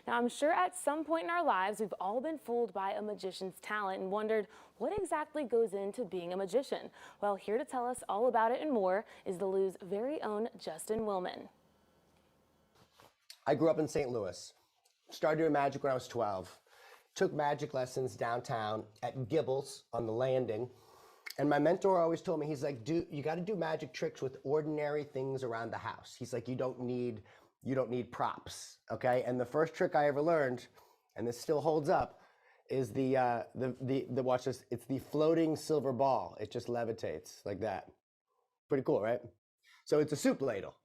Now, I'm sure at some point in our lives, we've all been fooled by a magician's talent and wondered what exactly goes into being a magician. Well, here to tell us all about it and more is the Lou's very own Justin Willman. I grew up in St. Louis. Started doing magic when I was 12. Took magic lessons downtown at Gibbles on the Landing. And my mentor always told me, he's like, you got to do magic tricks with ordinary things around the house. He's like, you don't need props, okay? And the first trick I ever learned, and this still holds up, is the watch this. It's the floating silver ball. It just levitates like that. Pretty cool, right? So it's a soup ladle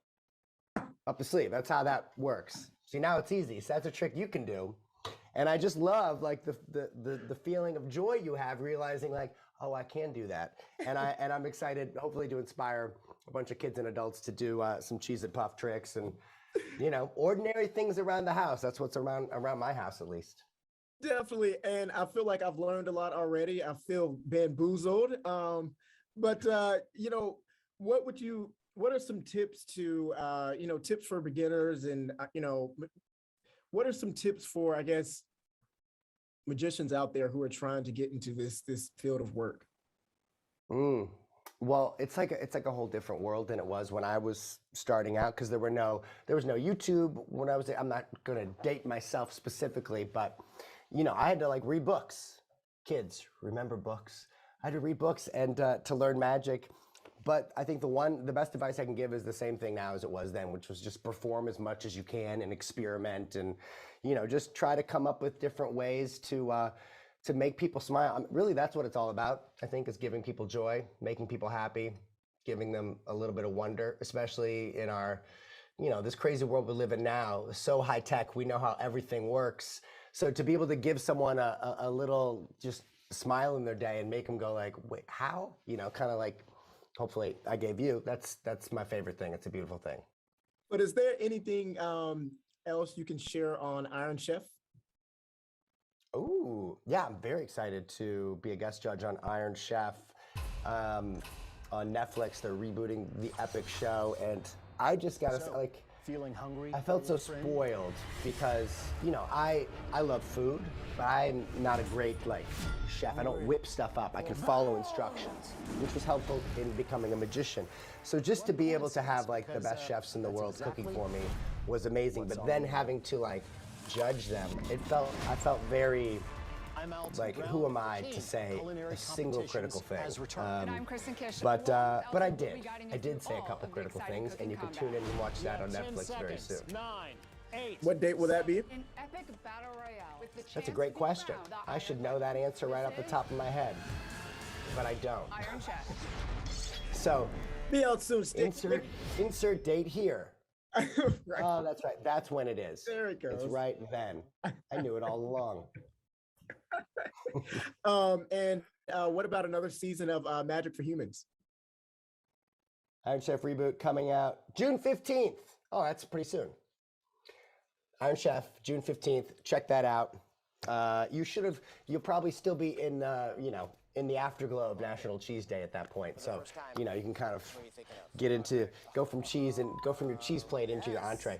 up the sleeve. That's how that works. See, now it's easy. So that's a trick you can do. And I just love like the feeling of joy you have realizing like, oh, I can do that. And I'm excited, hopefully, to inspire a bunch of kids and adults to do some cheese and puff tricks and, you know, ordinary things around the house. That's what's around my house, at least. Definitely. And I feel like I've learned a lot already. I feel bamboozled. But you know, what are some tips to, tips for beginners and, what are some tips for, I guess, magicians out there who are trying to get into this field of work? Well, it's like a whole different world than it was when I was starting out, because there was no YouTube when I was. I'm not going to date myself specifically, but you know, I had to like read books. Kids, remember books? I had to read books and to learn magic. But I think the best advice I can give is the same thing now as it was then, which was just perform as much as you can and experiment and, you know, just try to come up with different ways to make people smile. Really, that's what it's all about, I think, is giving people joy, making people happy, giving them a little bit of wonder, especially in our, you know, this crazy world we live in now. So high tech, we know how everything works. So to be able to give someone a little just smile in their day and make them go like, wait, how? You know, kind of like, hopefully I gave you, that's my favorite thing. It's a beautiful thing. But is there anything else you can share on Iron Chef? Oh, yeah, I'm very excited to be a guest judge on Iron Chef on Netflix. They're rebooting the epic show, and I just gotta say, like, feeling hungry? I felt so spoiled because, you know, I love food, but I'm not a great like chef. I don't whip stuff up. I can follow instructions, which was helpful in becoming a magician. So just to be able to have like the best chefs in the world cooking for me was amazing. But then having to like judge them, I felt very like, who am I to say a single critical thing? But I did say a couple critical things, and you can tune in and watch that on Netflix very soon. What date will that be? That's a great question. I should know that answer right off the top of my head, but I don't. So, be out soon. Insert date here. Right. Oh, that's right. That's when it is. There it goes. It's right then. I knew it all along. And what about another season of Magic for Humans? Iron Chef reboot coming out June 15th. Oh, that's pretty soon. Iron Chef, June 15th. Check that out. You'll probably still be in, in the afterglow of National Cheese Day at that point. So, you know, you can kind of go from your cheese plate into your entree.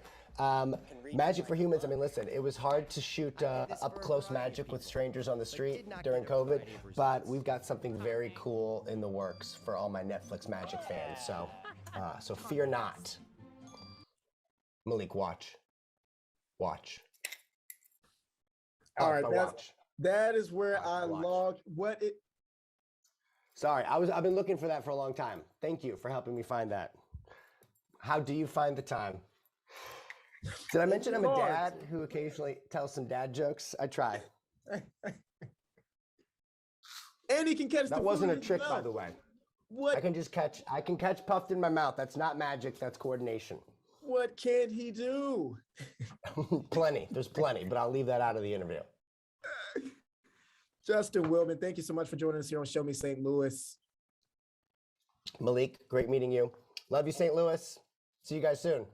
Magic for Humans, I mean, listen, it was hard to shoot up-close magic with strangers on the street during COVID, but we've got something very cool in the works for all my Netflix magic fans, so fear not. Malik, watch. All right, that is where I logged Sorry, I've been looking for that for a long time. Thank you for helping me find that. How do you find the time? Did I mention I'm a dad who occasionally tells some dad jokes? I try. And he can catch that wasn't a trick, by the way. What? I can catch puffed in my mouth. That's not magic, that's coordination. What can he do? Plenty. There's plenty, but I'll leave that out of the interview. Justin Willman, thank you so much for joining us here on Show Me St. Louis. Malik, great meeting you. Love you, St. Louis. See you guys soon.